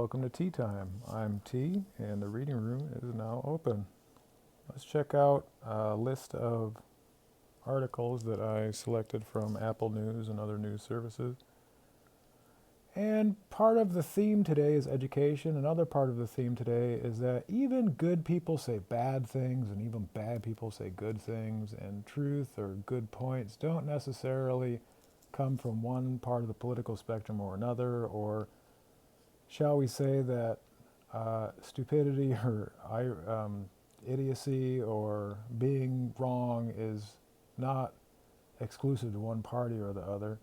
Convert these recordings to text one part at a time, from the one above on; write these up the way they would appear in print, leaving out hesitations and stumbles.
welcome to Tea Time. I'm T, and the reading room is now open. Let's check out a list of articles that I selected from Apple News and other news services. And part of the theme today is education. Another part of the theme today is that even good people say bad things, and even bad people say good things, and truth or good points don't necessarily come from one part of the political spectrum or another, or shall we say that stupidity or idiocy or being wrong is not exclusive to one party or the other,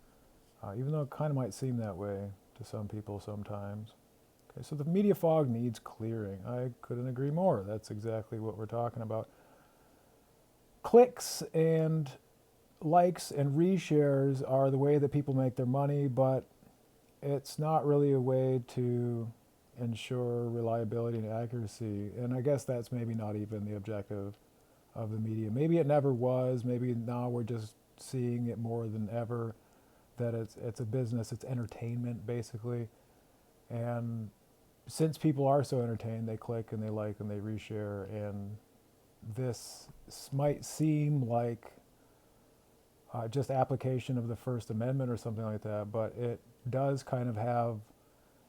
even though it kind of might seem that way to some people sometimes. Okay, so the media fog needs clearing. I couldn't agree more. That's exactly what we're talking about. Clicks and likes and reshares are the way that people make their money, but it's not really a way to ensure reliability and accuracy. And I guess that's maybe not even the objective of the media. Maybe it never was. Maybe now we're just seeing it more than ever, that it's a business, it's entertainment basically. And since people are so entertained, they click and they like and they reshare. And this might seem like just application of the First Amendment or something like that, but it does kind of have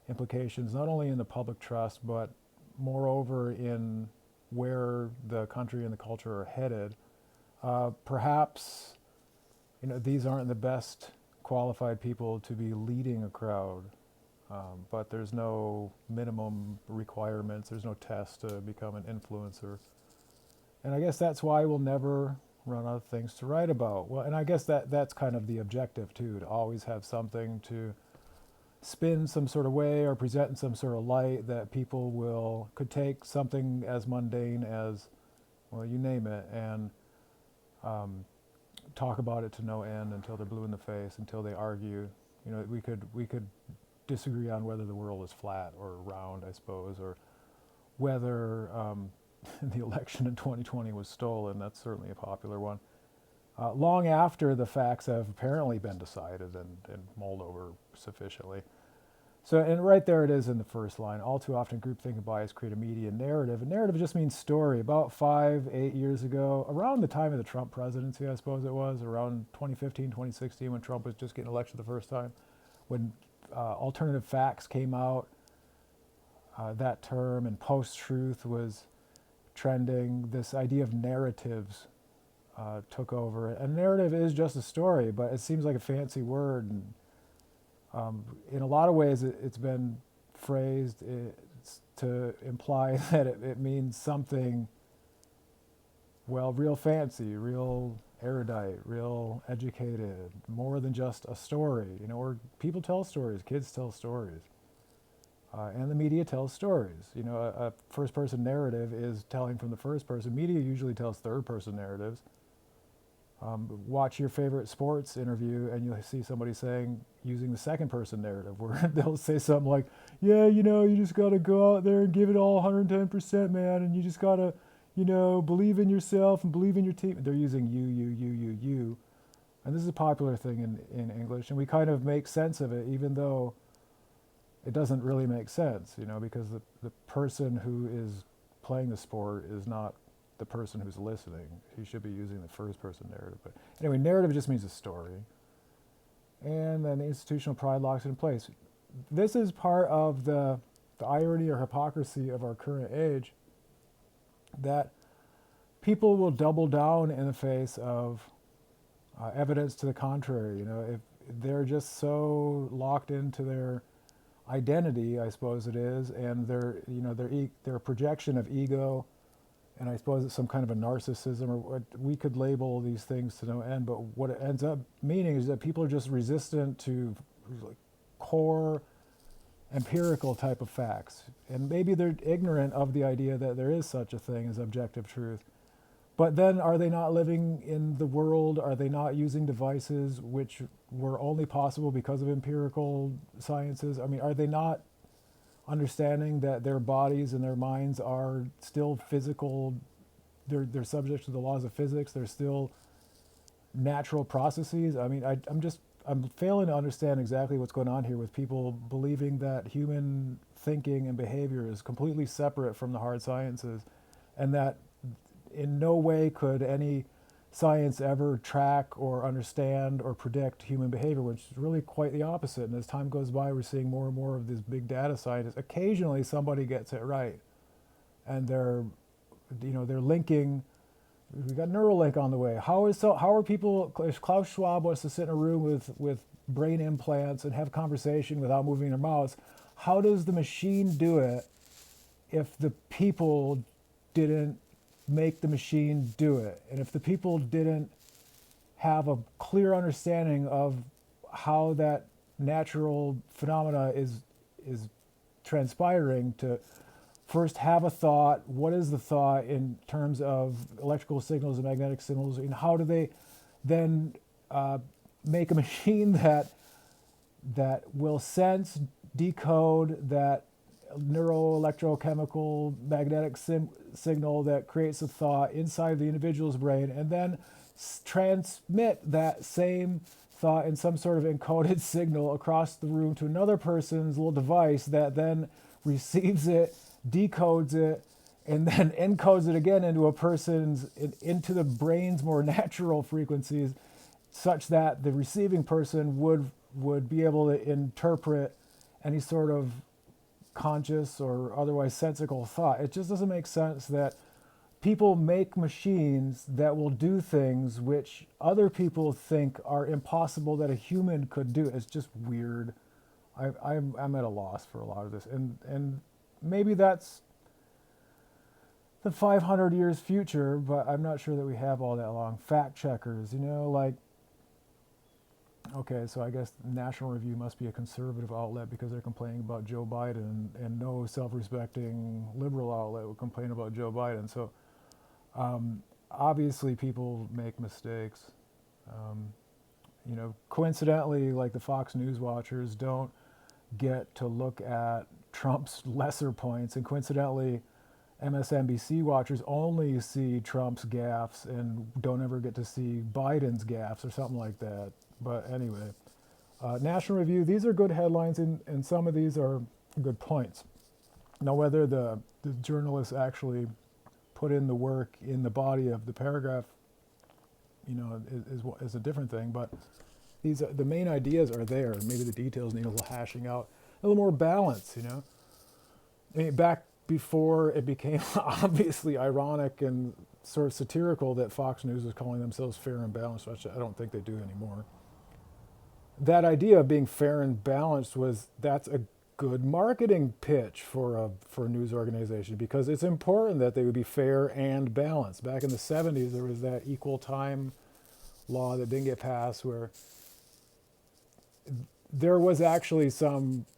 implications not only in the public trust, but moreover in where the country and the culture are headed. Perhaps, these aren't the best qualified people to be leading a crowd, but there's no minimum requirements, there's no test to become an influencer. And I guess that's why we'll never run out of things to write about. Well, and I guess that's kind of the objective too, to always have something to spin some sort of way or present in some sort of light that people could take something as mundane as, well, you name it, and talk about it to no end until they're blue in the face, until they argue. We could disagree on whether the world is flat or round, I suppose, or whether the election in 2020 was stolen. That's certainly a popular one. Long after the facts have apparently been decided and mulled over sufficiently. So, and right there it is in the first line. All too often, groupthink and bias create a media narrative. A narrative just means story. About 8 years ago, around the time of the Trump presidency, I suppose it was, around 2015, 2016, when Trump was just getting elected the first time, when alternative facts came out, that term, and post-truth was trending, this idea of narratives took over. A narrative is just a story, but it seems like a fancy word. And in a lot of ways, it's been phrased to imply that it means something, well, real fancy, real erudite, real educated, more than just a story. Or people tell stories, kids tell stories. And the media tells stories. A first-person narrative is telling from the first person. Media usually tells third-person narratives. Watch your favorite sports interview and you'll see somebody using the second-person narrative, where they'll say something like, yeah, you just got to go out there and give it all 110%, man, and you just got to, believe in yourself and believe in your team. They're using you. And this is a popular thing in English, and we kind of make sense of it, even though it doesn't really make sense, because the person who is playing the sport is not the person who's listening. He should be using the first-person narrative. But anyway, narrative just means a story. And then institutional pride locks it in place. This is part of the irony or hypocrisy of our current age, that people will double down in the face of evidence to the contrary. If they're just so locked into their identity, I suppose it is, and their projection of ego, and I suppose it's some kind of a narcissism, or what we could label these things to no end. But what it ends up meaning is that people are just resistant to core empirical type of facts, and maybe they're ignorant of the idea that there is such a thing as objective truth. But then, are they not living in the world? Are they not using devices which were only possible because of empirical sciences? I mean, are they not understanding that their bodies and their minds are still physical? They're subject to the laws of physics. They're still natural processes. I mean, I'm just I'm failing to understand exactly what's going on here with people believing that human thinking and behavior is completely separate from the hard sciences, and that in no way could any science ever track or understand or predict human behavior, which is really quite the opposite. And as time goes by, we're seeing more and more of these big data scientists. Occasionally, somebody gets it right, and they're linking. We got Neuralink on the way. How are people? If Klaus Schwab wants to sit in a room with brain implants and have a conversation without moving their mouths, how does the machine do it if the people didn't make the machine do it? And if the people didn't have a clear understanding of how that natural phenomena is transpiring, to first have a thought, what is the thought in terms of electrical signals and magnetic signals, and how do they then make a machine that will sense, decode that neuroelectrochemical magnetic signal that creates a thought inside the individual's brain, and then transmit that same thought in some sort of encoded signal across the room to another person's little device that then receives it, decodes it, and then encodes it again into a person's, into the brain's more natural frequencies, such that the receiving person would be able to interpret any sort of conscious or otherwise sensical thought. It just doesn't make sense that people make machines that will do things which other people think are impossible that a human could do. It's just weird. I'm at a loss for a lot of this, and maybe that's the 500 years future, but I'm not sure that we have all that long. Fact checkers, like, okay, so I guess National Review must be a conservative outlet because they're complaining about Joe Biden, and no self-respecting liberal outlet would complain about Joe Biden. So obviously people make mistakes. Coincidentally, like the Fox News watchers don't get to look at Trump's lesser points, and coincidentally MSNBC watchers only see Trump's gaffes and don't ever get to see Biden's gaffes or something like that. But anyway, National Review, these are good headlines, and some of these are good points. Now, whether the journalists actually put in the work in the body of the paragraph, is a different thing. But the main ideas are there. Maybe the details need a little hashing out, a little more balance. I mean, back before it became obviously ironic and sort of satirical that Fox News was calling themselves fair and balanced, which I don't think they do anymore. That idea of being fair and balanced that's a good marketing pitch for a news organization, because it's important that they would be fair and balanced. Back in the 70s, there was that equal time law that didn't get passed, where there was actually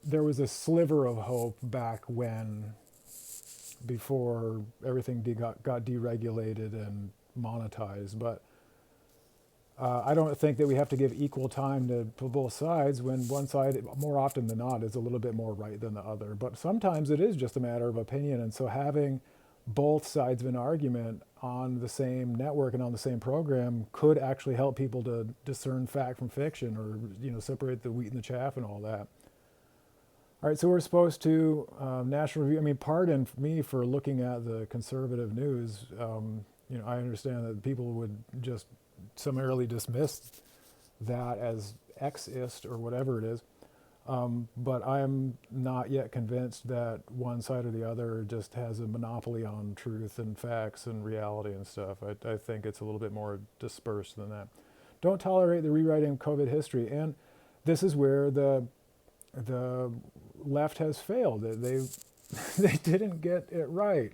there was a sliver of hope back when, before everything got deregulated and monetized. But I don't think that we have to give equal time to both sides, when one side, more often than not, is a little bit more right than the other. But sometimes it is just a matter of opinion. And so having both sides of an argument on the same network and on the same program could actually help people to discern fact from fiction, or separate the wheat and the chaff and all that. All right, so we're supposed to, National Review, I mean, pardon me for looking at the conservative news. I understand that people would just summarily dismiss that as Xist or whatever it is. But I'm not yet convinced that one side or the other just has a monopoly on truth and facts and reality and stuff. I think it's a little bit more dispersed than that. Don't tolerate the rewriting of COVID history. And this is where the left has failed. They didn't get it right.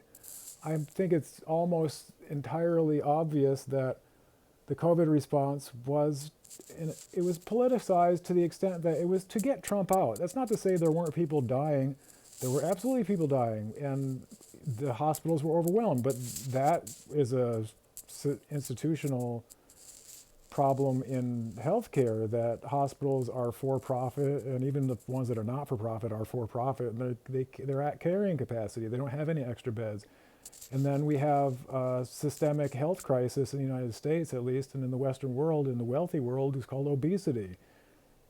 I think it's almost entirely obvious that the COVID response was politicized to the extent that it was to get Trump out. That's not to say there weren't people dying. There were absolutely people dying, and the hospitals were overwhelmed. But that is a institutional problem in healthcare, that hospitals are for-profit, and even the ones that are not for-profit are for-profit, and they're at carrying capacity. They don't have any extra beds. And then we have a systemic health crisis in the United States, at least, and in the Western world, in the wealthy world, is called obesity.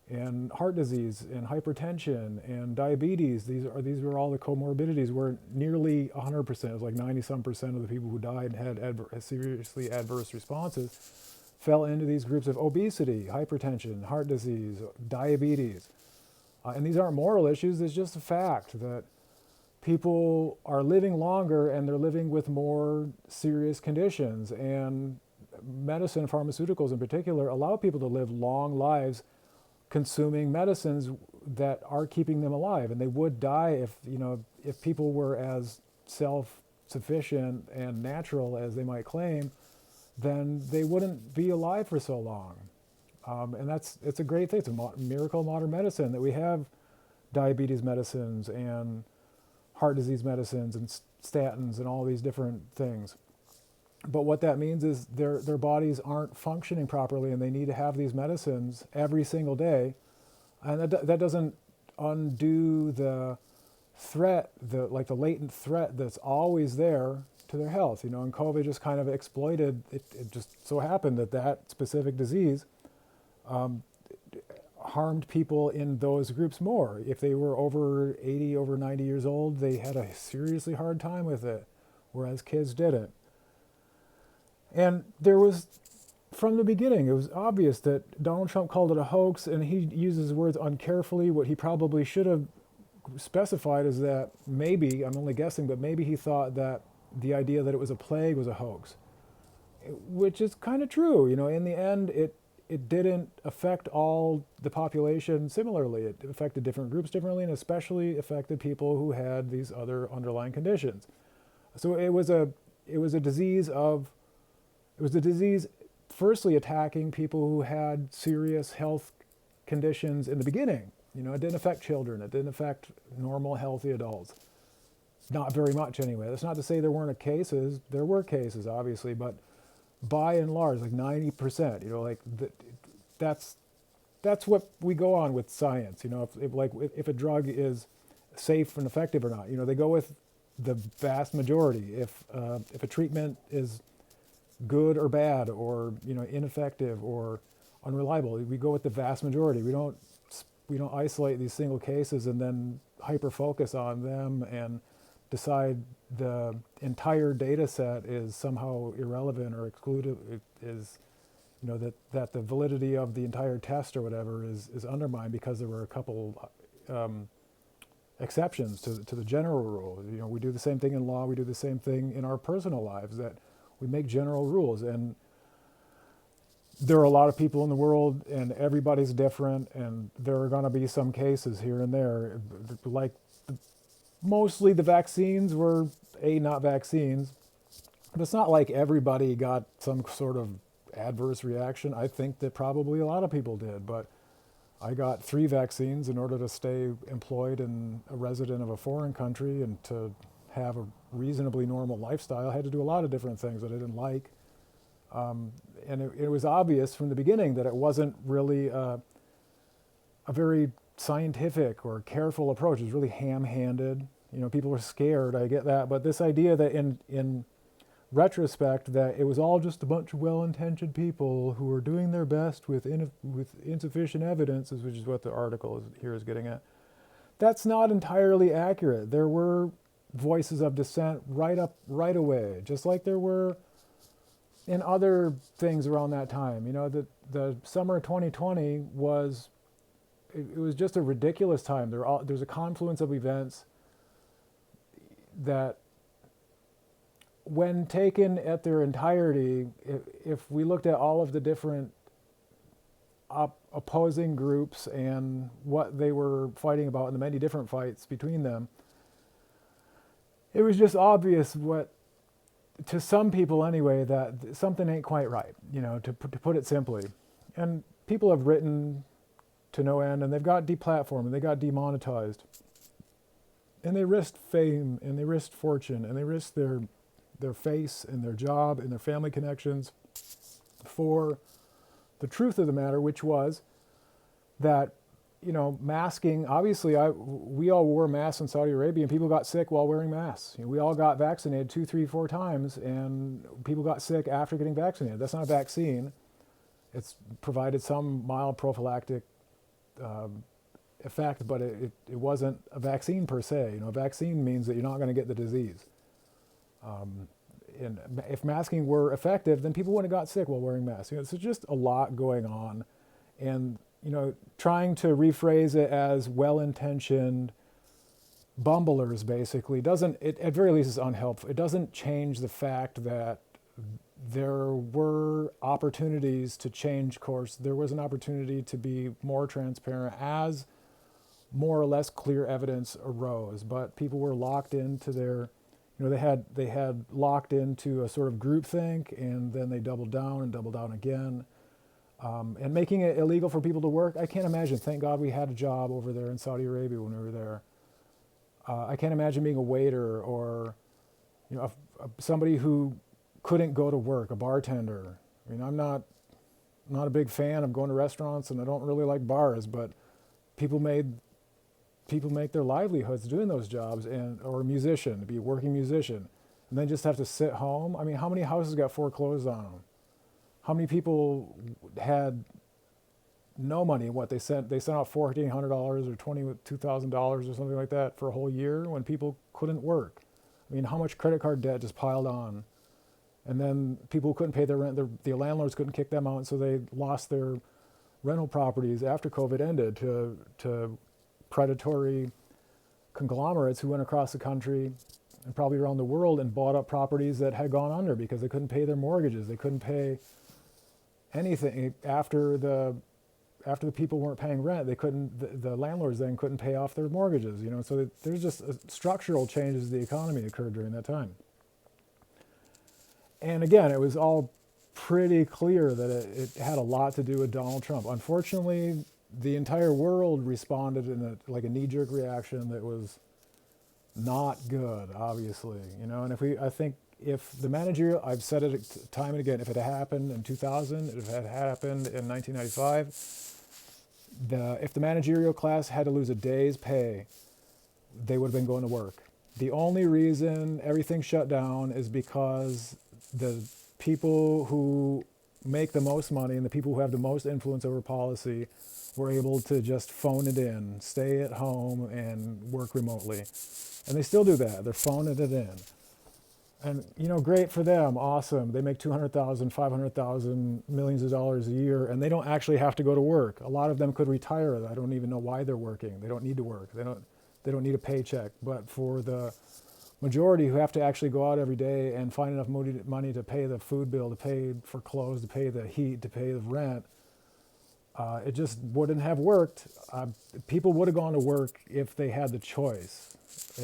and heart disease and hypertension and diabetes. These were all the comorbidities where nearly 100%, it was like 90-some% of the people who died and had seriously adverse responses fell into these groups of obesity, hypertension, heart disease, diabetes. And these aren't moral issues, it's just a fact that people are living longer and they're living with more serious conditions. And medicine, pharmaceuticals in particular, allow people to live long lives consuming medicines that are keeping them alive. And they would die if people were as self-sufficient and natural as they might claim, then they wouldn't be alive for so long. And it's a great thing. It's a miracle of modern medicine that we have diabetes medicines and heart disease medicines and statins and all these different things. But what that means is their bodies aren't functioning properly and they need to have these medicines every single day. And that doesn't undo the threat, the latent threat that's always there to their health. And COVID just kind of exploited, it just so happened that specific disease harmed people in those groups more. If they were over 80, over 90 years old, they had a seriously hard time with it, whereas kids didn't. And there was, from the beginning, it was obvious that Donald Trump called it a hoax, and he uses words uncarefully. What he probably should have specified is that maybe, I'm only guessing, but maybe he thought that the idea that it was a plague was a hoax, which is kind of true. In the end, it didn't affect all the population similarly. It affected different groups differently, and especially affected people who had these other underlying conditions. So it was a disease firstly attacking people who had serious health conditions in the beginning. It didn't affect children. It didn't affect normal, healthy adults. Not very much anyway. That's not to say there weren't cases. There were cases, obviously, but by and large, like 90%, that's what we go on with science. If a drug is safe and effective or not, they go with the vast majority. If a treatment is good or bad or ineffective or unreliable, we go with the vast majority. We don't isolate these single cases and then hyper focus on them and decide the entire data set is somehow irrelevant or excluded, that the validity of the entire test or whatever is undermined because there were a couple exceptions to the general rule. We do the same thing in law, we do the same thing in our personal lives, that we make general rules. And there are a lot of people in the world and everybody's different, and there are going to be some cases here and there. Mostly the vaccines were not vaccines. But it's not like everybody got some sort of adverse reaction. I think that probably a lot of people did, but I got 3 vaccines in order to stay employed and a resident of a foreign country and to have a reasonably normal lifestyle. I had to do a lot of different things that I didn't like. And it was obvious from the beginning that it wasn't really a very scientific or careful approach. It was really ham-handed. People were scared, I get that. But this idea that in retrospect that it was all just a bunch of well-intentioned people who were doing their best with insufficient evidence, which is what the article here is getting at, that's not entirely accurate. There were voices of dissent right away, just like there were in other things around that time. The summer of 2020 was just a ridiculous time. There's a confluence of events that, when taken at their entirety, if we looked at all of the different opposing groups and what they were fighting about and the many different fights between them, it was just obvious to some people anyway, that something ain't quite right, to put it simply. And people have written to no end, and they've got deplatformed, and they got demonetized. And they risked fame, and they risked fortune, and they risked their face and their job and their family connections for the truth of the matter, which was that, masking, obviously we all wore masks in Saudi Arabia and people got sick while wearing masks. We all got vaccinated 2, 3, 4 times and people got sick after getting vaccinated. That's not a vaccine. It's provided some mild prophylactic effect, but it wasn't a vaccine per se. A vaccine means that you're not going to get the disease. And if masking were effective, then people wouldn't have got sick while wearing masks. So just a lot going on, and trying to rephrase it as well-intentioned bumblers basically doesn't. It at very least is unhelpful. It doesn't change the fact that there were opportunities to change course. There was an opportunity to be more transparent as more or less clear evidence arose, but people were locked into their, they had locked into a sort of groupthink, and then they doubled down and doubled down again, and making it illegal for people to work. I can't imagine. Thank God we had a job over there in Saudi Arabia when we were there. I can't imagine being a waiter or, somebody who couldn't go to work, a bartender. I'm not a big fan of going to restaurants, and I don't really like bars, but people make their livelihoods doing those jobs, or a musician, to be a working musician, and then just have to sit home. How many houses got foreclosed on them? How many people had no money? What they sent out $1,400 or $22,000 or something like that for a whole year when people couldn't work. How much credit card debt just piled on, and then people couldn't pay their rent. The landlords couldn't kick them out, and so they lost their rental properties after COVID ended to predatory conglomerates who went across the country and probably around the world and bought up properties that had gone under because they couldn't pay their mortgages. They couldn't pay anything after the people weren't paying rent. They couldn't. The landlords then couldn't pay off their mortgages. So there's just structural changes to the economy occurred during that time. And again, it was all pretty clear that it had a lot to do with Donald Trump. Unfortunately, the entire world responded in a knee-jerk reaction that was not good, obviously. And I think if the managerial, I've said it time and again, if it had happened in 2000, if it had happened in 1995, if the managerial class had to lose a day's pay, they would have been going to work. The only reason everything shut down is because the people who make the most money and the people who have the most influence over policy were able to just phone it in, stay at home and work remotely. And they still do that. They're phoning it in. And, great for them, awesome. They make $200,000, $500,000, millions of dollars a year, and they don't actually have to go to work. A lot of them could retire. I don't even know why they're working. They don't need to work. They don't need a paycheck. But for the majority who have to actually go out every day and find enough money to pay the food bill, to pay for clothes, to pay the heat, to pay the rent, it just wouldn't have worked. People would have gone to work if they had the choice.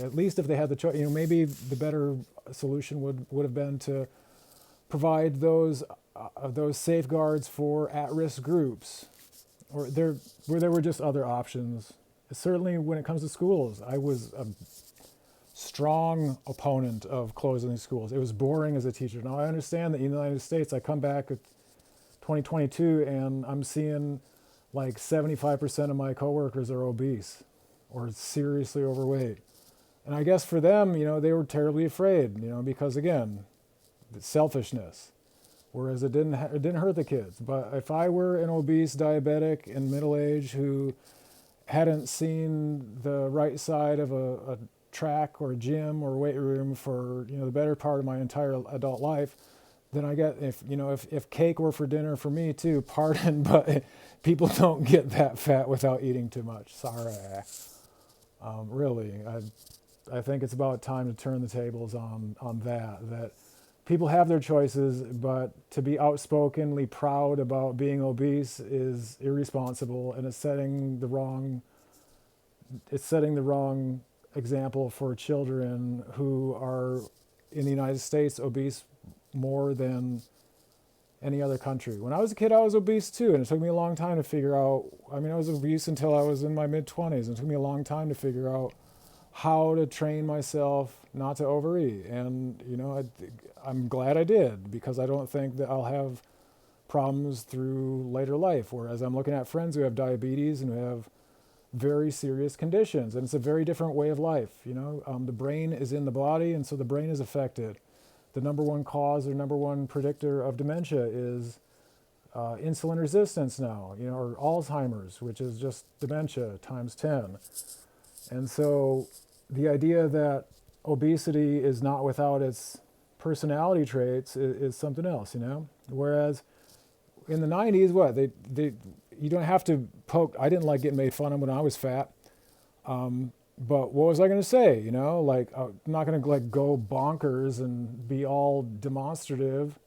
At least if they had the choice. Maybe the better solution would have been to provide those safeguards for at-risk groups, or where there were just other options. Certainly, when it comes to schools, I was a strong opponent of closing these schools. It was boring as a teacher. Now I understand that in the United States, I come back at 2022 and I'm seeing like 75% of my coworkers are obese or seriously overweight. And I guess for them, they were terribly afraid, because again, it's selfishness. Whereas it didn't hurt the kids. But if I were an obese diabetic in middle age who hadn't seen the right side of a track or a gym or weight room for the better part of my entire adult life, then I get if cake were for dinner for me too, pardon, but people don't get that fat without eating too much. Sorry. Really, I think it's about time to turn the tables on that people have their choices, but to be outspokenly proud about being obese is irresponsible, and it's setting the wrong example for children who are in the United States obese more than any other country. When I was a kid, I was obese too, and it took me a long time to figure out. I was obese until I was in my mid-20s, and it took me a long time to figure out how to train myself not to overeat. And I'm glad I did, because I don't think that I'll have problems through later life. Whereas I'm looking at friends who have diabetes and who have very serious conditions, and it's a very different way of life. The brain is in the body, and so the brain is affected. The number one cause or number one predictor of dementia is insulin resistance now, or Alzheimer's, which is just dementia times 10. And so the idea that obesity is not without its personality traits is something else, Whereas in the 90s, you don't have to poke. I didn't like getting made fun of when I was fat. But what was I going to say? Like, I'm not going to like go bonkers and be all demonstrative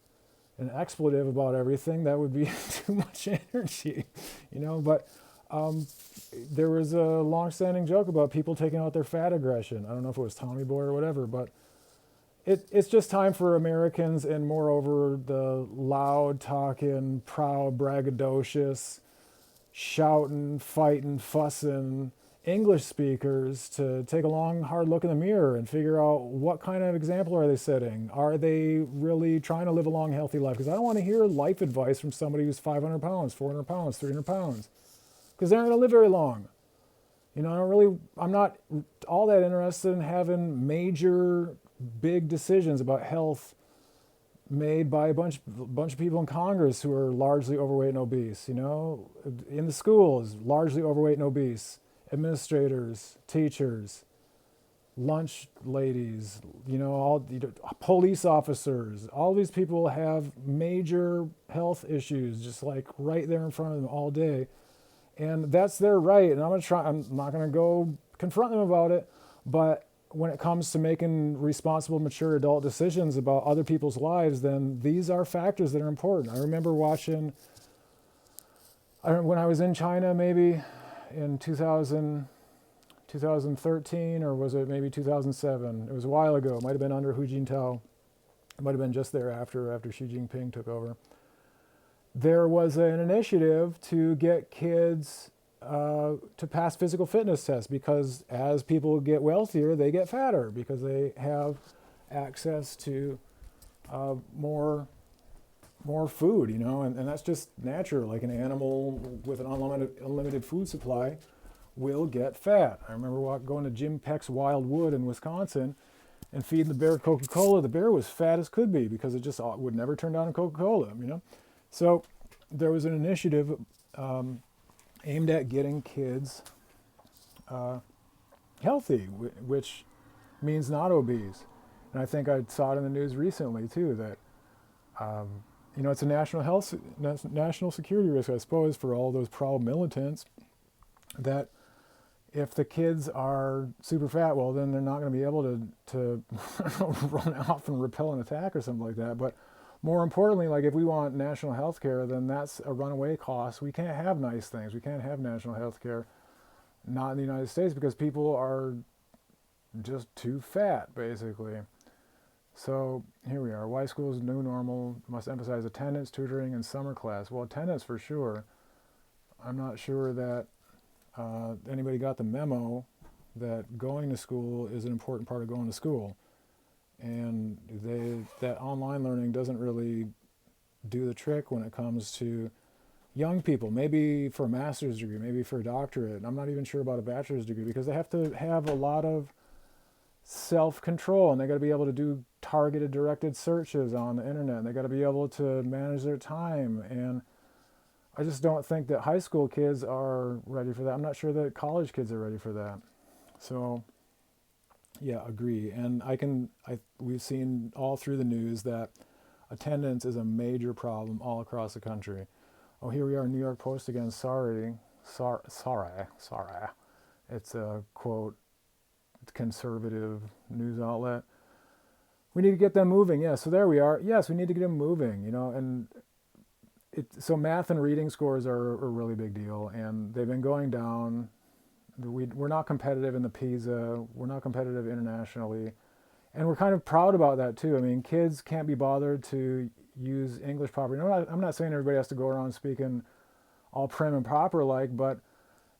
and expletive about everything. That would be too much energy, But there was a long-standing joke about people taking out their fat aggression. I don't know if it was Tommy Boy or whatever, but it's just time for Americans, and moreover, the loud talking, proud, braggadocious, shouting, fighting, fussing English speakers to take a long, hard look in the mirror and figure out what kind of example are they setting. Are they really trying to live a long, healthy life? Because I don't want to hear life advice from somebody who's 500 pounds, 400 pounds, 300 pounds, because they're not going to live very long. I'm not all that interested in having major, big decisions about health made by a bunch of people in Congress who are largely overweight and obese. In the schools, largely overweight and obese. Administrators, teachers, lunch ladies, all police officers. All these people have major health issues, just like right there in front of them all day, and that's their right. And I'm not going to go confront them about it, but when it comes to making responsible, mature adult decisions about other people's lives, then these are factors that are important. I remember watching, when I was in China, maybe in 2013, or was it maybe 2007? It was a while ago. It might have been under Hu Jintao. It might have been just after Xi Jinping took over. There was an initiative to get kids to pass physical fitness tests, because as people get wealthier, they get fatter because they have access to more food, and that's just natural. Like an animal with an unlimited food supply will get fat. I remember going to Jim Peck's Wild Wood in Wisconsin and feeding the bear Coca-Cola. The bear was fat as could be because it just would never turn down a Coca-Cola, So there was an initiative aimed at getting kids healthy, which means not obese. And I think I saw it in the news recently too, that it's a national security risk, I suppose, for all those proud militants, that if the kids are super fat, well, then they're not going to be able to run off and repel an attack or something like that. But more importantly, like if we want national health care, then that's a runaway cost. We can't have nice things. We can't have national health care, not in the United States, because people are just too fat, basically. So here we are. Why school's new normal must emphasize attendance, tutoring, and summer class. Well, attendance for sure. I'm not sure that anybody got the memo that going to school is an important part of going to school. And that online learning doesn't really do the trick when it comes to young people. Maybe for a master's degree, maybe for a doctorate. I'm not even sure about a bachelor's degree, because they have to have a lot of self-control, and they got to be able to do targeted, directed searches on the internet, and they got to be able to manage their time. And I just don't think that high school kids are ready for that. I'm not sure that college kids are ready for that. So yeah, agree. And we've seen all through the news that attendance is a major problem all across the country. Oh, here we are, New York Post again. Sorry. It's a quote, conservative news outlet. We need to get them moving. Yeah, so there we are. Yes, we need to get them moving, and so math and reading scores are a really big deal, and they've been going down. We're not competitive in the PISA. We're not competitive internationally. And we're kind of proud about that too. I mean, kids can't be bothered to use English properly. I'm not saying everybody has to go around speaking all prim and proper like, but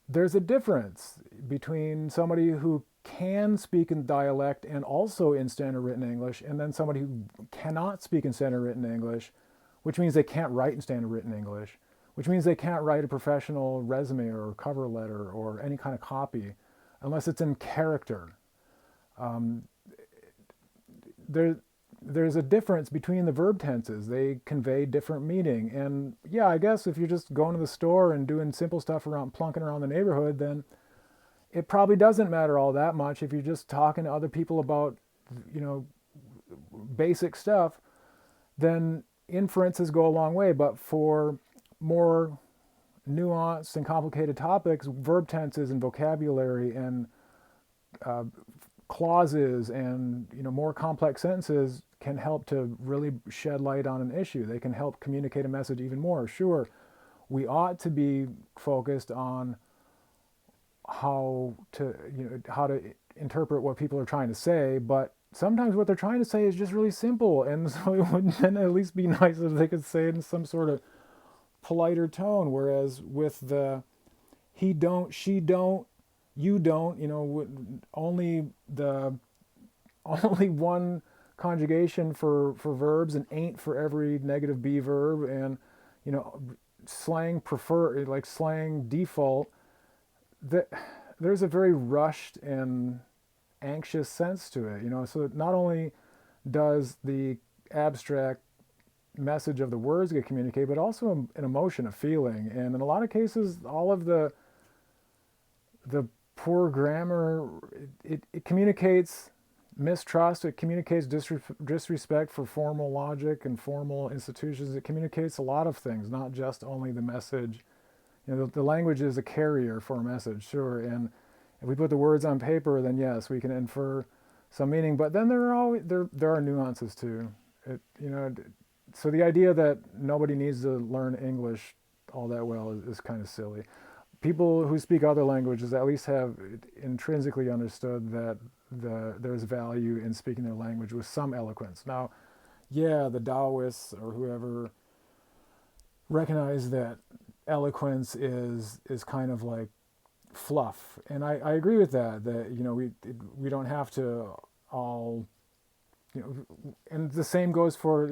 there's a difference between somebody who can speak in dialect and also in standard written English, and then somebody who cannot speak in standard written English, which means they can't write in standard written English, which means they can't write a professional resume or cover letter or any kind of copy unless it's in character. there's a difference between the verb tenses. They convey different meaning. And yeah, I guess if you're just going to the store and doing simple stuff around plunking around the neighborhood, then it probably doesn't matter all that much. If you're just talking to other people about, you know, basic stuff, then inferences go a long way. But for more nuanced and complicated topics, verb tenses and vocabulary and uh, clauses and, you know, more complex sentences can help to really shed light on an issue. They can help communicate a message even more. Sure, we ought to be focused on how to, you know, how to interpret what people are trying to say, but sometimes what they're trying to say is just really simple, and so it would then at least be nice if they could say it in some sort of politer tone. Whereas with the he don't, she don't, you don't, you know, only the only one conjugation for verbs and ain't for every negative be verb, and, you know, slang prefer, like slang default, that there's a very rushed and anxious sense to it, you know. So not only does the abstract message of the words get communicated, but also an emotion, a feeling. And in a lot of cases, all of the poor grammar, it communicates mistrust, it communicates disrespect for formal logic and formal institutions. It communicates a lot of things, not just only the message. You know, the language is a carrier for a message, sure, and if we put the words on paper, then yes, we can infer some meaning. But then there are nuances too. You know, so the idea that nobody needs to learn English all that well is kind of silly. People who speak other languages at least have intrinsically understood that there's value in speaking their language with some eloquence. Now, yeah, the Taoists or whoever recognize that eloquence is kind of like fluff, and I agree with that. That, you know, we don't have to all, you know, and the same goes for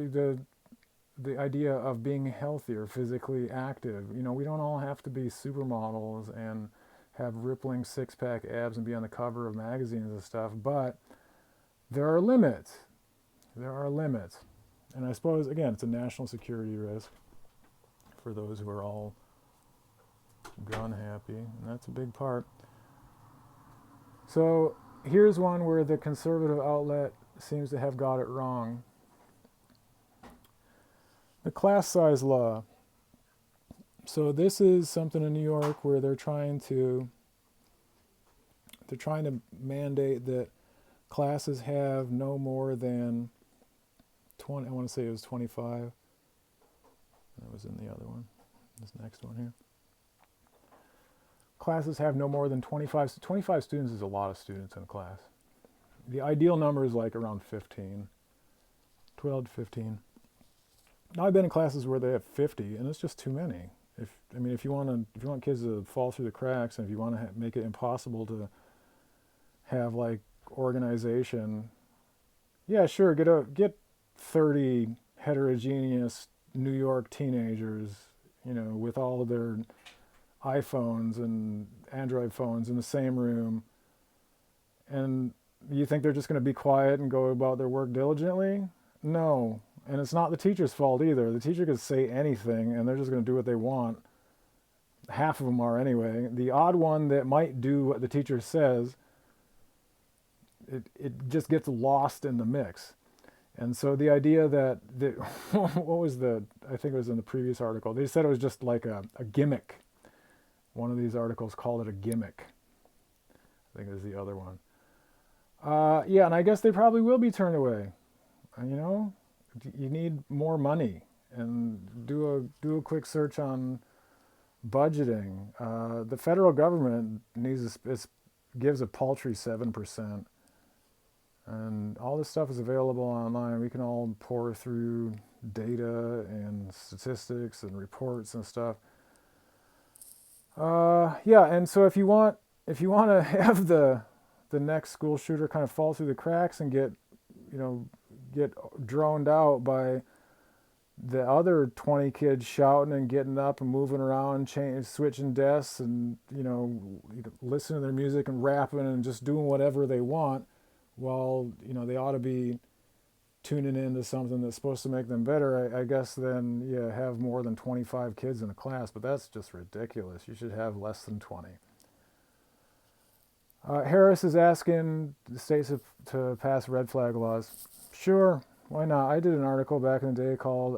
the idea of being healthy or physically active. You know, we don't all have to be supermodels and have rippling six-pack abs and be on the cover of magazines and stuff, but there are limits. There are limits. And I suppose, again, it's a national security risk for those who are all gun happy, and that's a big part. So here's one where the conservative outlet seems to have got it wrong. The class size law. So this is something in New York where they're trying to mandate that classes have no more than 20, I want to say it was 25. That was in the other one, this next one here. Classes have no more than 25. So 25 students is a lot of students in a class. The ideal number is like around 15, 12 to 15. Now I've been in classes where they have 50, and it's just too many. If you want kids to fall through the cracks, and if you want to make it impossible to have like organization, yeah, sure, get 30 heterogeneous New York teenagers, you know, with all of their iPhones and Android phones in the same room, and you think they're just going to be quiet and go about their work diligently? No. And it's not the teacher's fault either. The teacher could say anything and they're just going to do what they want. Half of them are anyway. The odd one that might do what the teacher says, it just gets lost in the mix. And so the idea that, what was I think it was in the previous article, they said it was just like a gimmick. One of these articles called it a gimmick. I think it was the other one. Yeah, and I guess they probably will be turned away. You know, you need more money, and do a quick search on budgeting. The federal government gives a paltry 7%, and all this stuff is available online. We can all pour through data and statistics and reports and stuff. Yeah, and so if you want to have the next school shooter kind of fall through the cracks and get droned out by the other 20 kids shouting and getting up and moving around, switching desks, and, you know, listening to their music and rapping and just doing whatever they want, while, you know, they ought to be tuning into something that's supposed to make them better, I guess then have more than 25 kids in a class, but that's just ridiculous. You should have less than 20. Harris is asking the states to pass red flag laws. Sure, why not? I did an article back in the day called,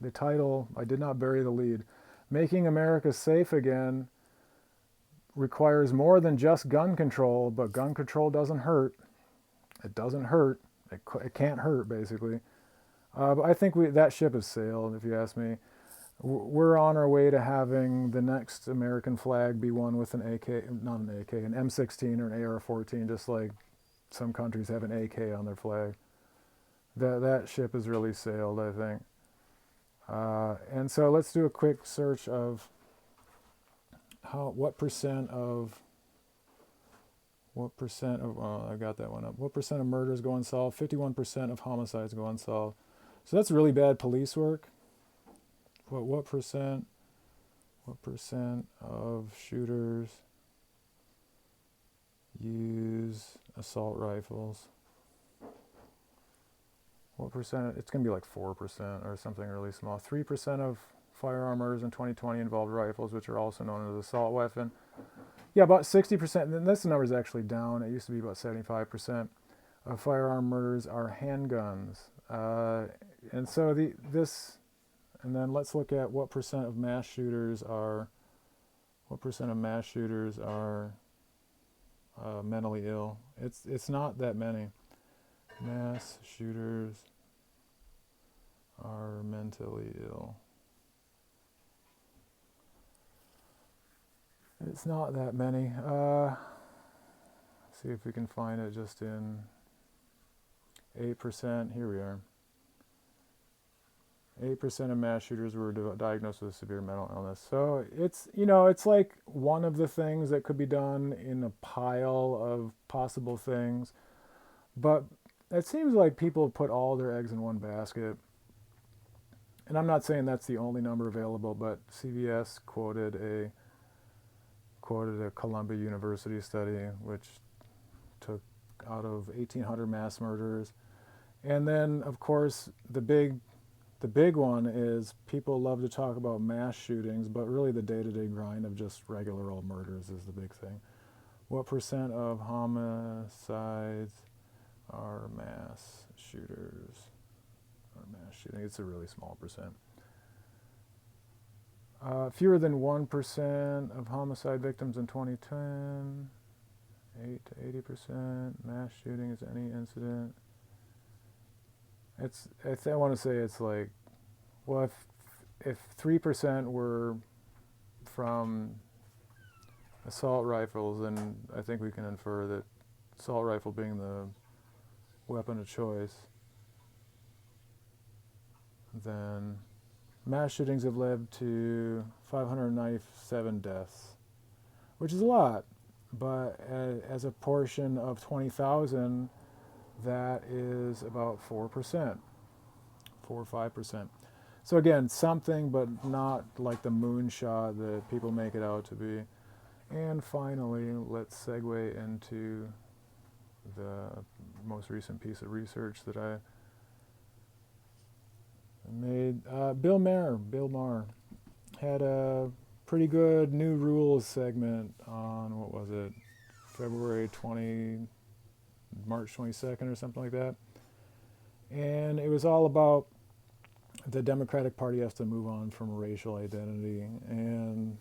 the title, I did not bury the lead, Making America Safe Again requires more than just gun control, but gun control doesn't hurt. It doesn't hurt. It can't hurt, basically. But I think that ship has sailed, if you ask me. We're on our way to having the next American flag be one with an AK, not an AK, an M16 or an AR-14, just like some countries have an AK on their flag. That ship has really sailed, I think. And so let's do a quick search of what percent of I got that one up. What percent of murders go unsolved? 51% of homicides go unsolved. So that's really bad police work. What percent of shooters use assault rifles? What percent? It's going to be like 4% or something really small. 3% of firearm murders in 2020 involved rifles, which are also known as assault weapon. Yeah, about 60%. And this number is actually down. It used to be about 75% of firearm murders are handguns. And so and then let's look at what percent of mass shooters are. What percent of mass shooters are mentally ill? It's not that many. Mass shooters are mentally ill. It's not that many. See if we can find it just in 8%. Here we are. 8% of mass shooters were diagnosed with severe mental illness. So it's like one of the things that could be done in a pile of possible things. But it seems like people put all their eggs in one basket. And I'm not saying that's the only number available, but CBS quoted a Columbia University study which took out of 1,800 mass murders. And then, of course, the big one is people love to talk about mass shootings, but really the day-to-day grind of just regular old murders is the big thing. What percent of homicides are mass shooters? Or mass shooting? It's a really small percent. Fewer than 1% of homicide victims in 2010. 8 to 80%. Mass shooting is any incident. I want to say it's like, well, if 3% were from assault rifles, then I think we can infer that assault rifle being the weapon of choice, then mass shootings have led to 597 deaths, which is a lot, but as a portion of 20,000, that is about 4%, 4 or 5%. So again, something, but not like the moonshot that people make it out to be. And finally, let's segue into the most recent piece of research that I made. Bill Maher had a pretty good new rules segment on, what was it, March 22nd or something like that. And it was all about the Democratic Party has to move on from racial identity. And,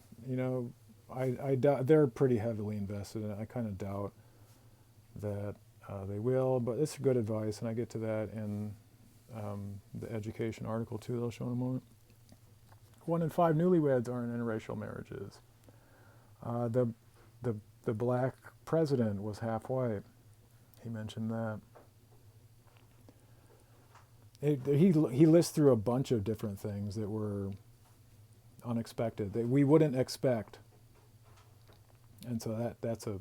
I doubt, they're pretty heavily invested in it. I kind of doubt that they will, but it's good advice, and I get to that in the education article too that I'll show in a moment. 1 in 5 newlyweds are in interracial marriages. The black president was half white. He mentioned that. He lists through a bunch of different things that were unexpected, that we wouldn't expect. And so that's a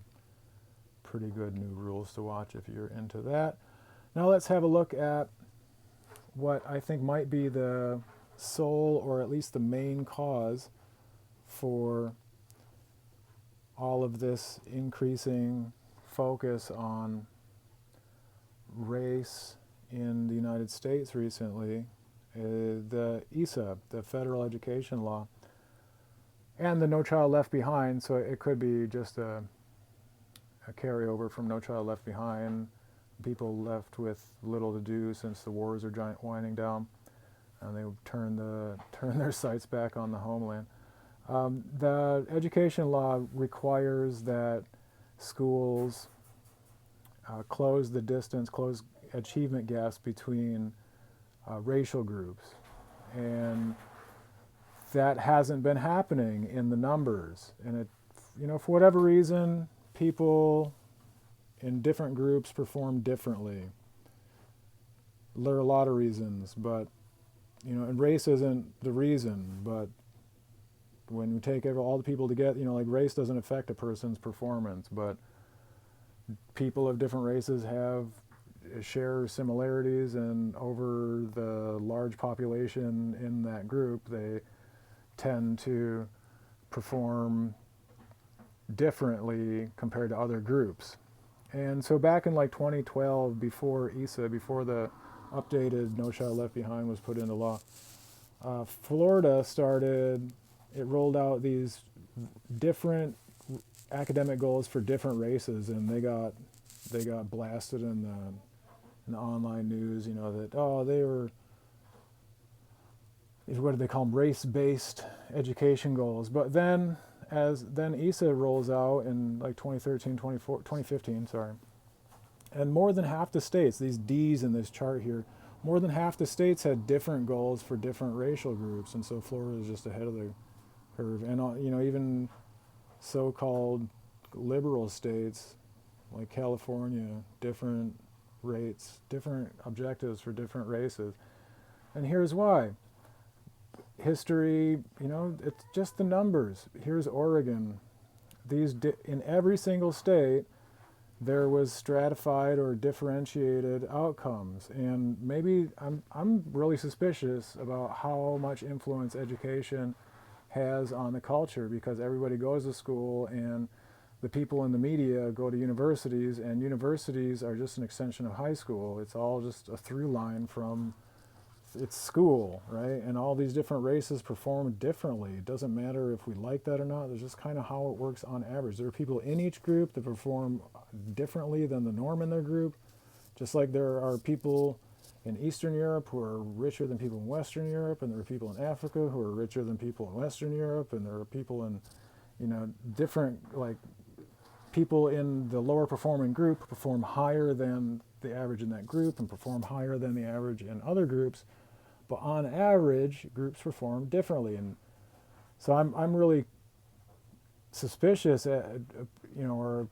pretty good new rules to watch if you're into that. Now let's have a look at what I think might be the sole, or at least the main cause for all of this increasing focus on race in the United States recently, the ESA, the federal education law, and the No Child Left Behind. So it could be just a carryover from No Child Left Behind, people left with little to do since the wars are winding down, and they turn their sights back on the homeland. The education law requires that schools close the distance, close achievement gaps between racial groups, and that hasn't been happening in the numbers. And it, for whatever reason, people in different groups perform differently. There are a lot of reasons, but and race isn't the reason. But when you take all the people together, like race doesn't affect a person's performance, but people of different races share similarities, and over the large population in that group, they tend to perform differently compared to other groups. And so back in like 2012, before ESA, before the updated No Child Left Behind was put into law, Florida it rolled out these different academic goals for different races, and they got blasted in the online news, that they were, what do they call them, race-based education goals. But then ESA rolls out in like 2015, and more than half the states, these D's in this chart here, more than half the states had different goals for different racial groups, and so Florida is just ahead of the curve. And even so-called liberal states like California, different rates, different objectives for different races. And here's why. History, it's just the numbers. Here's Oregon. In every single state, there was stratified or differentiated outcomes. And maybe I'm really suspicious about how much influence education has on the culture, because everybody goes to school, and the people in the media go to universities, and universities are just an extension of high school. It's all just a through line from it's school, right? And all these different races perform differently. It doesn't matter if we like that or not. It's just kind of how it works on average. There are people in each group that perform differently than the norm in their group, just like there are people in Eastern Europe who are richer than people in Western Europe, and there are people in Africa who are richer than people in Western Europe, and there are people in, different, like, people in the lower performing group perform higher than the average in that group and perform higher than the average in other groups. But on average, groups perform differently. And so I'm really suspicious, or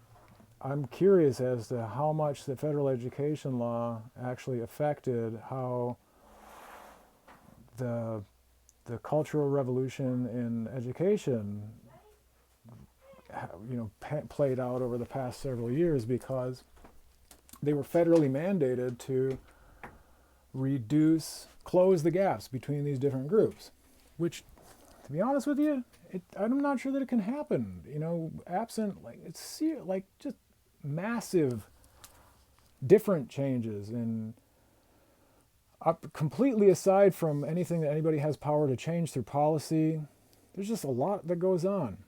I'm curious as to how much the federal education law actually affected how the cultural revolution in education, played out over the past several years, because they were federally mandated to close the gaps between these different groups, which, to be honest with you, I'm not sure that it can happen, absent, just massive different changes, and completely aside from anything that anybody has power to change through policy. There's just a lot that goes on.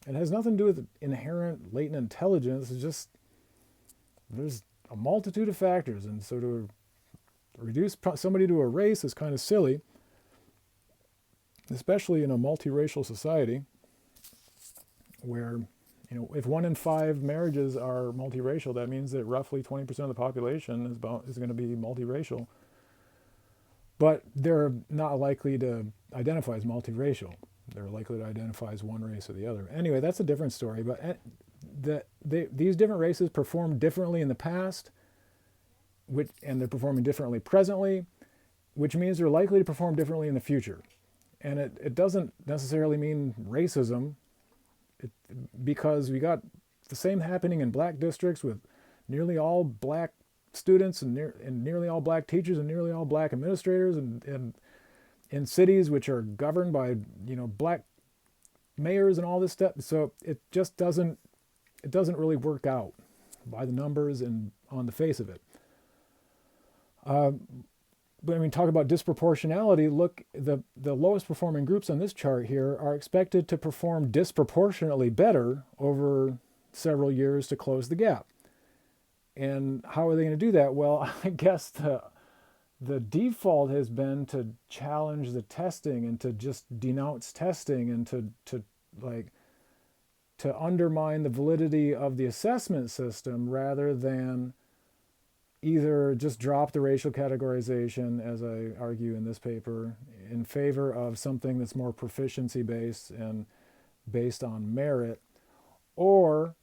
It has nothing to do with inherent latent intelligence. It's just, there's a multitude of factors, and so to reduce somebody to a race is kind of silly, especially in a multiracial society where, if 1 in 5 marriages are multiracial, that means that roughly 20% of the population is going to be multiracial. But they're not likely to identify as multiracial. They're likely to identify as one race or the other. Anyway, that's a different story. But these different races performed differently in the past, and they're performing differently presently, which means they're likely to perform differently in the future. And it doesn't necessarily mean racism, because we got the same happening in black districts with nearly all black students and nearly all black teachers and nearly all black administrators, and in cities which are governed by black mayors and all this stuff. So it just doesn't really work out by the numbers and on the face of it. But I mean, talk about disproportionality. Look, the lowest performing groups on this chart here are expected to perform disproportionately better over several years to close the gap. And how are they going to do that? Well, I guess the default has been to challenge the testing and to just denounce testing and to like to undermine the validity of the assessment system rather than either just drop the racial categorization, as I argue in this paper, in favor of something that's more proficiency based and based on merit, or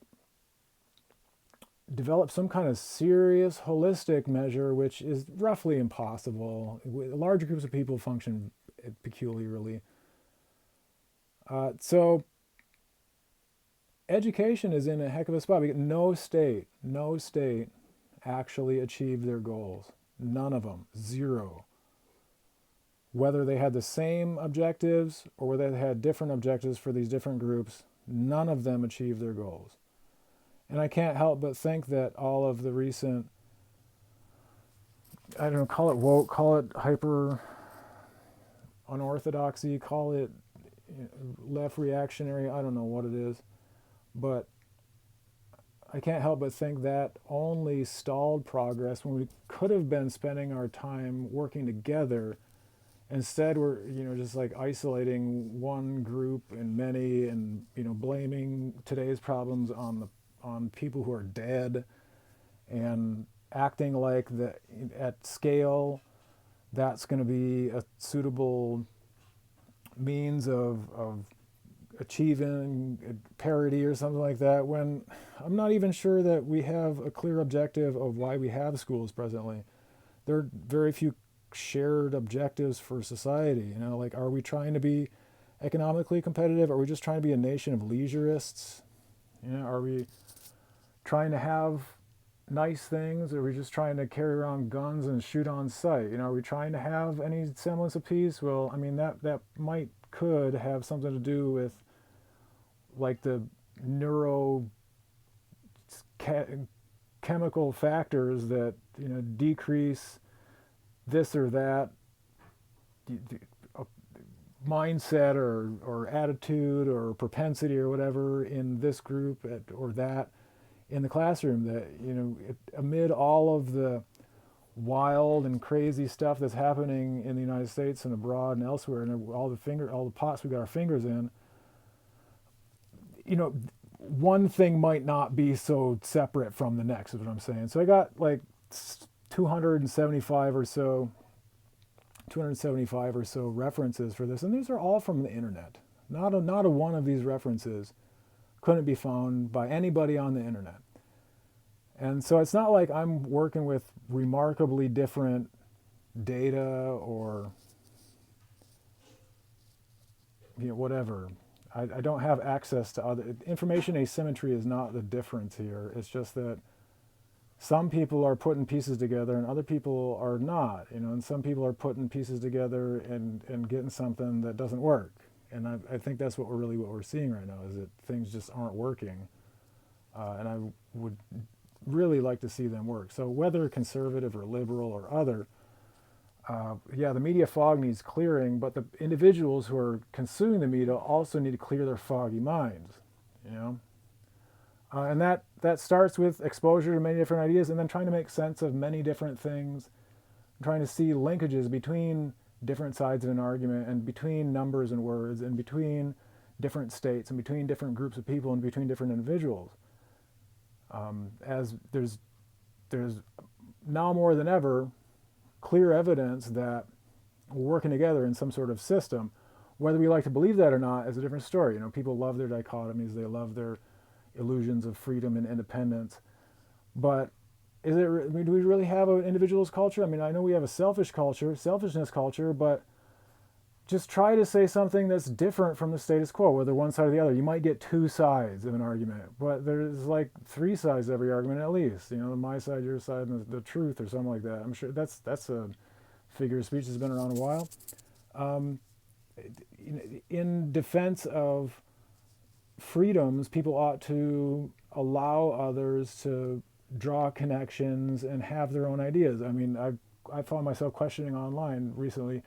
develop some kind of serious holistic measure, which is roughly impossible. Large groups of people function peculiarly. So education is in a heck of a spot because no state actually achieved their goals. None of them. Zero. Whether they had the same objectives or whether they had different objectives for these different groups, none of them achieved their goals. And I can't help but think that all of the recent, I don't know, call it woke, call it hyper unorthodoxy, call it left reactionary, I don't know what it is, but I can't help but think that only stalled progress when we could have been spending our time working together. Instead, we're just like isolating one group and many, and blaming today's problems on people who are dead, and acting like that at scale that's going to be a suitable means of achieving parity or something like that, when I'm not even sure that we have a clear objective of why we have schools presently. There are very few shared objectives for society. Like, are we trying to be economically competitive? Are we just trying to be a nation of leisurists? Are we trying to have nice things? Or are we just trying to carry around guns and shoot on sight? Are we trying to have any semblance of peace? Well, I mean, that could have something to do with like the chemical factors that decrease this or that mindset or attitude or propensity or whatever in this group or that in the classroom, that amid all of the wild and crazy stuff that's happening in the United States and abroad and elsewhere, and all the pots we got our fingers in, one thing might not be so separate from the next, is what I'm saying. So I got like 275 or so references for this, and these are all from the internet. Not a one of these references couldn't be found by anybody on the internet. And so it's not like I'm working with remarkably different data or whatever. I don't have access to other information. Asymmetry is not the difference here. It's just that some people are putting pieces together and other people are not, and some people are putting pieces together and getting something that doesn't work. And I think that's what we're seeing right now, is that things just aren't working. And I would really like to see them work. So whether conservative or liberal or other, the media fog needs clearing, but the individuals who are consuming the media also need to clear their foggy minds, and that starts with exposure to many different ideas, and then trying to make sense of many different things, trying to see linkages between different sides of an argument, and between numbers and words, and between different states, and between different groups of people, and between different individuals. As there's now more than ever clear evidence that we're working together in some sort of system. Whether we like to believe that or not is a different story. People love their dichotomies, they love their illusions of freedom and independence. But do we really have an individualist culture? I mean, I know we have a selfishness culture, but just try to say something that's different from the status quo, whether one side or the other. You might get two sides of an argument, but there's like three sides to every argument at least. My side, your side, and the truth, or something like that. I'm sure that's a figure of speech that's been around a while. In defense of freedoms, people ought to allow others to draw connections and have their own ideas. I mean, I found myself questioning online recently.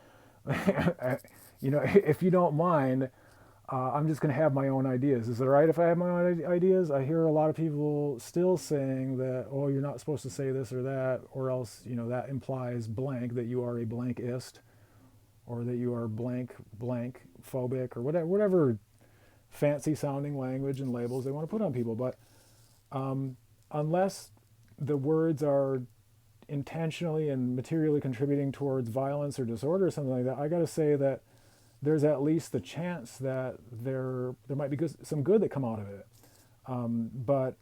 If you don't mind, I'm just going to have my own ideas. Is it all right if I have my own ideas? I hear a lot of people still saying that, oh, you're not supposed to say this or that, or else, that implies blank, that you are a blankist, or that you are blank phobic, or whatever fancy sounding language and labels they want to put on people. But unless the words are intentionally and materially contributing towards violence or disorder or something like that, I got to say that there's at least the chance that there might be some good that come out of it. But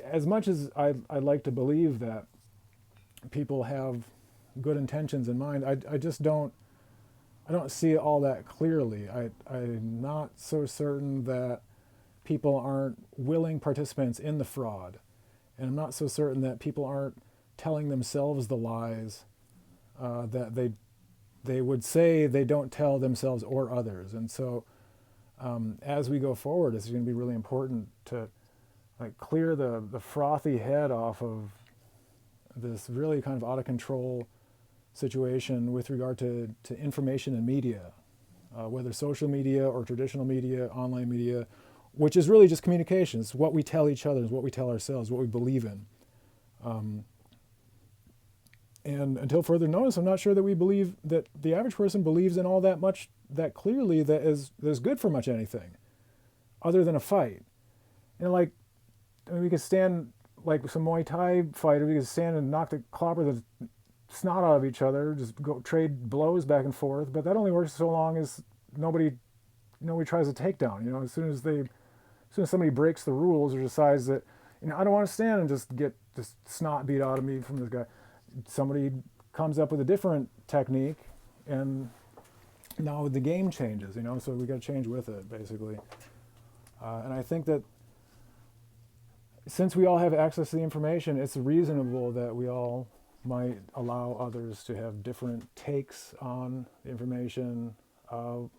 as much as I'd like to believe that people have good intentions in mind, I just don't see it all that clearly. I'm not so certain that people aren't willing participants in the fraud. And I'm not so certain that people aren't telling themselves the lies that they would say they don't tell themselves or others. And so as we go forward, it's going to be really important to clear the frothy head off of this really kind of out of control situation with regard to information and media, whether social media or traditional media, online media, which is really just communication. It's what we tell each other, it's what we tell ourselves, what we believe in. And until further notice, I'm not sure that we believe that the average person believes in all that much that clearly that is good for much anything other than a fight. We could stand like some Muay Thai fighter, we could stand and knock the clobber the snot out of each other, just go trade blows back and forth, but that only works so long as nobody tries a takedown. As soon as somebody breaks the rules or decides that, I don't want to stand and just get just snot beat out of me from this guy, somebody comes up with a different technique, and now the game changes, so we got to change with it, basically. And I think that since we all have access to the information, it's reasonable that we all might allow others to have different takes on the information. But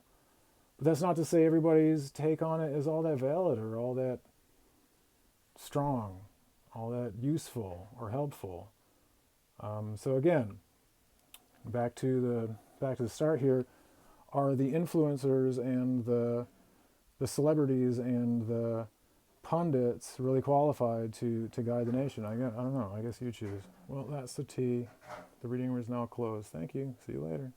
that's not to say everybody's take on it is all that valid or all that strong, all that useful or helpful. So again, back to the start here, are the influencers and the celebrities and the pundits really qualified to guide the nation? I don't know. I guess you choose. Well, that's the tea. The reading room is now closed. Thank you. See you later.